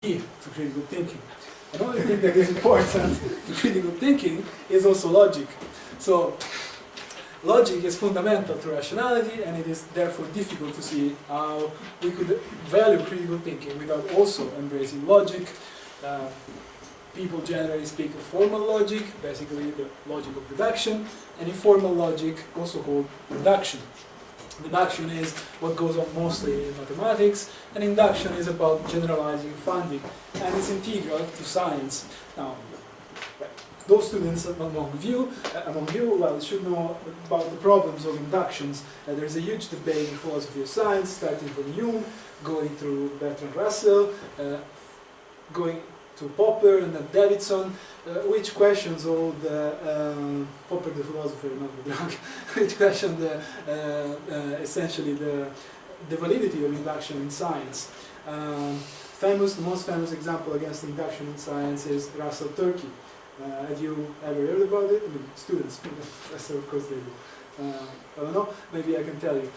key to critical thinking. Another thing that is important to critical thinking is also logic. So, logic is fundamental to rationality, and it is therefore difficult to see how we could value critical thinking without also embracing logic. People generally speak of formal logic, basically the logic of deduction, and informal logic, also called induction. Deduction is what goes on mostly in mathematics, and induction is about generalizing finding, and it's integral to science. Now, those students among you, well, should know about the problems of inductions. There's a huge debate in philosophy of science, starting from Hume, going through Bertrand Russell, going to Popper and then Davidson, which questions all the Popper the philosopher, not the drug, which question essentially the validity of induction in science. The most famous example against induction in science is Russell-Turkey. Have you ever heard about it? I mean, students, professor, of course they do. I don't know, maybe I can tell you.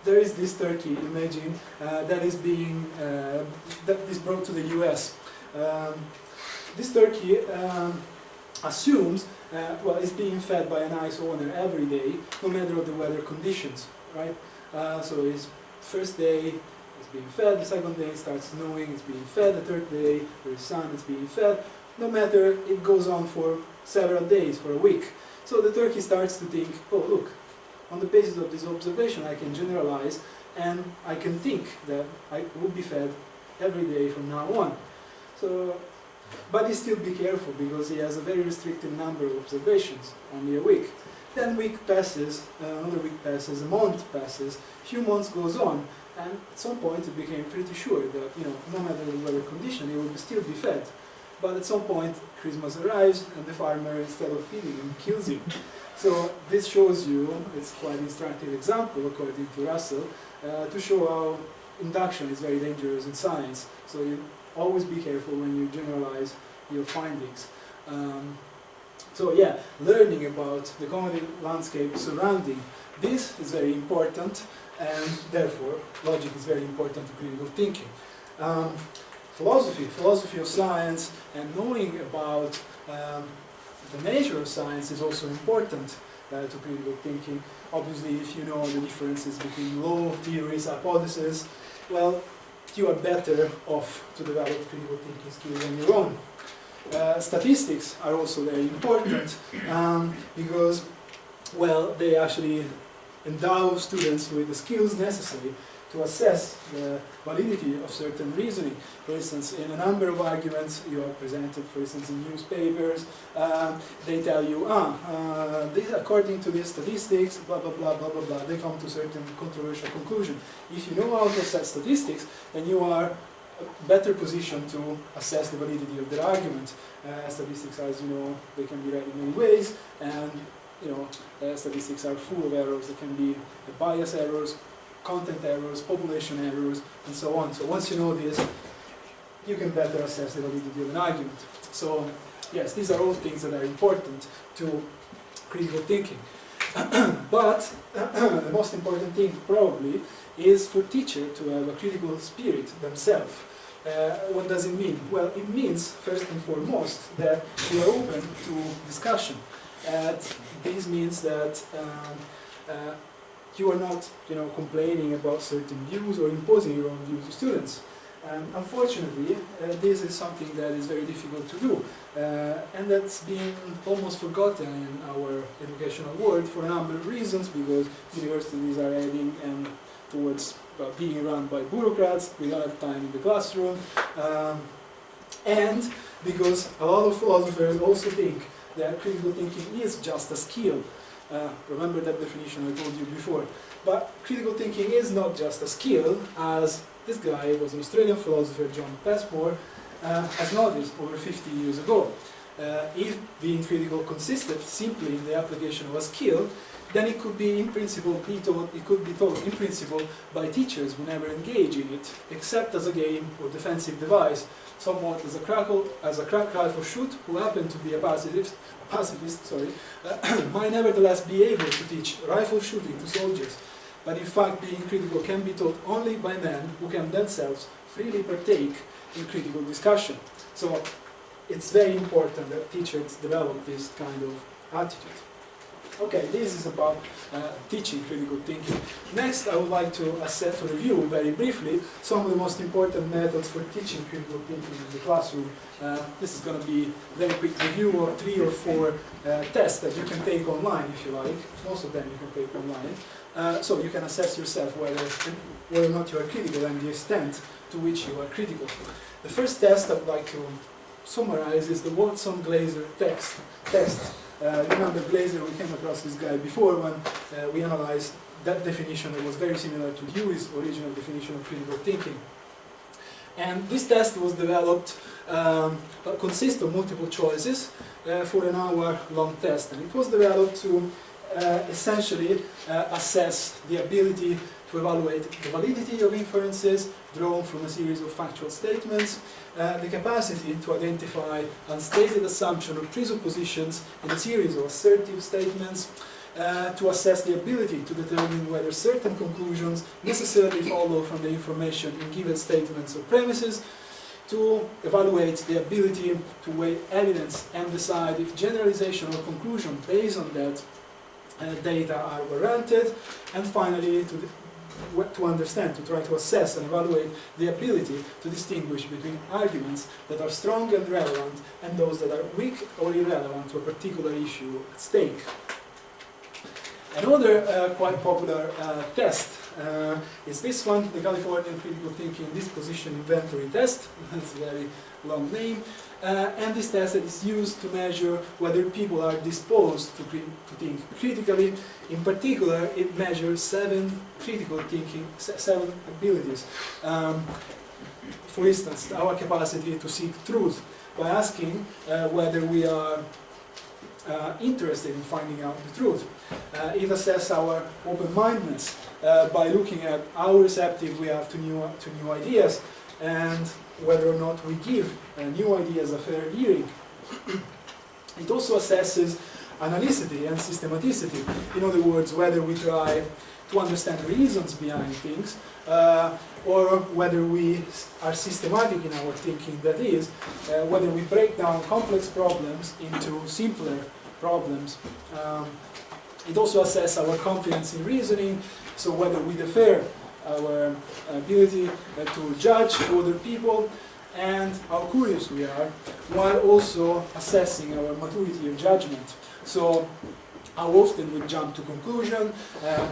There is this turkey, imagine, that is brought to the US. This turkey assumes, well, it's being fed by a nice owner every day, no matter what the weather conditions, right? So it's first day, it's being fed, the second day it starts snowing, it's being fed, the third day there is sun, it's being fed. No matter, it goes on for several days, for a week. So the turkey starts to think, oh look, on the basis of this observation I can generalize and I can think that I will be fed every day from now on. So, but he still be careful because he has a very restricted number of observations, only a week. Then week passes, another week passes, a month passes, a few months goes on, and at some point it became pretty sure that, no matter the weather condition, he will still be fed. But at some point, Christmas arrives, and the farmer, instead of feeding him, kills him. So this shows you, it's quite an instructive example, according to Russell, to show how induction is very dangerous in science. So you always be careful when you generalize your findings. So yeah, learning about the cognitive landscape surrounding this is very important, and therefore logic is very important to critical thinking. Philosophy of science, and knowing about the nature of science is also important to critical thinking. Obviously, if you know the differences between law, theories, hypotheses, well, you are better off to develop critical thinking skills on your own. Statistics are also very important because, well, they actually endow students with the skills necessary to assess the validity of certain reasoning. For instance, in a number of arguments you are presented, for instance, in newspapers, they tell you, this, according to these statistics, blah, blah, blah, blah, blah, blah, they come to certain controversial conclusion. If you know how to assess statistics, then you are better positioned to assess the validity of their argument. Statistics, as you know, they can be read in many ways, and statistics are full of errors. They can be bias errors, content errors, population errors, and so on. So once you know this, you can better assess the validity of an argument. So yes, these are all things that are important to critical thinking. But the most important thing probably is for teachers to have a critical spirit themselves. What does it mean? Well, it means, first and foremost, that you are open to discussion. This means that you are not, complaining about certain views or imposing your own views to students. Unfortunately, this is something that is very difficult to do, and that's been almost forgotten in our educational world for a number of reasons, because universities are heading towards being run by bureaucrats. We don't have time in the classroom, and because a lot of philosophers also think that critical thinking is just a skill. Remember that definition I told you before. But critical thinking is not just a skill, as this guy was an Australian philosopher, John Passmore, has noticed over 50 years ago. If being critical consisted simply in the application of a skill, then it could be in principle taught in principle by teachers who never engage in it, except as a game or defensive device, somewhat as a crack rifle shoot who happened to be a pacifist, might nevertheless be able to teach rifle shooting to soldiers. but in fact being critical can be taught only by men who can themselves freely partake in critical discussion. So it's very important that teachers develop this kind of attitude. Okay, this is about teaching critical thinking. Next, I would like to review very briefly some of the most important methods for teaching critical thinking in the classroom. This is going to be a very quick review of 3 or 4 tests that you can take online if you like. Most of them you can take online. So you can assess yourself whether or not you are critical and the extent to which you are critical. The first test I would like to summarize is the Watson-Glaser test. Remember Glaser, we came across this guy before when we analyzed that definition that was very similar to Dewey's original definition of critical thinking. And this test was developed, consists of multiple choices for an hour-long test. And it was developed to essentially assess the ability to evaluate the validity of inferences drawn from a series of factual statements, the capacity to identify unstated assumptions or presuppositions in a series of assertive statements, to assess the ability to determine whether certain conclusions necessarily follow from the information in given statements or premises, to evaluate the ability to weigh evidence and decide if generalization or conclusion based on that data are warranted, and finally to understand, to try to assess and evaluate the ability to distinguish between arguments that are strong and relevant and those that are weak or irrelevant to a particular issue at stake. Another quite popular test is this one, the Californian Critical Thinking Disposition Inventory Test. That's a very long name. And this test is used to measure whether people are disposed to think critically. In particular, it measures 7 critical thinking, 7 abilities. For instance, our capacity to seek truth by asking whether we are interested in finding out the truth. It assesses our open-mindedness by looking at how receptive we are to new ideas and whether or not we give new ideas a fair hearing. It also assesses analyticity and systematicity. In other words, whether we try to understand reasons behind things or whether we are systematic in our thinking, that is, whether we break down complex problems into simpler problems. It also assesses our confidence in reasoning, so whether we defer our ability to judge other people and how curious we are, while also assessing our maturity of judgment. So how often we jump to conclusion,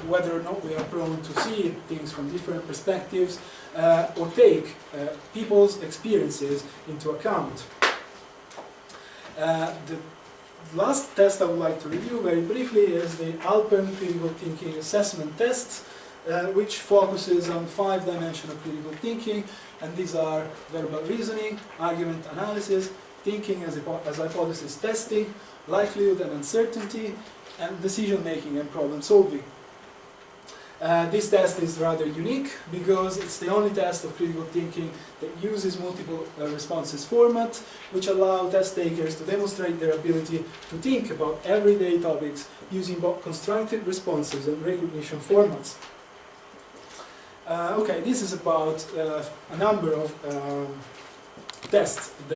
whether or not we are prone to see things from different perspectives, or take people's experiences into account. The last test I would like to review very briefly is the Alpern Critical Thinking Assessment Test, which focuses on 5-dimensional critical thinking, and these are verbal reasoning, argument analysis, thinking as hypothesis testing, likelihood and uncertainty, and decision making and problem solving. This test is rather unique because it's the only test of critical thinking that uses multiple responses format, which allow test takers to demonstrate their ability to think about everyday topics using both constructed responses and recognition formats. Okay, this is about a number of tests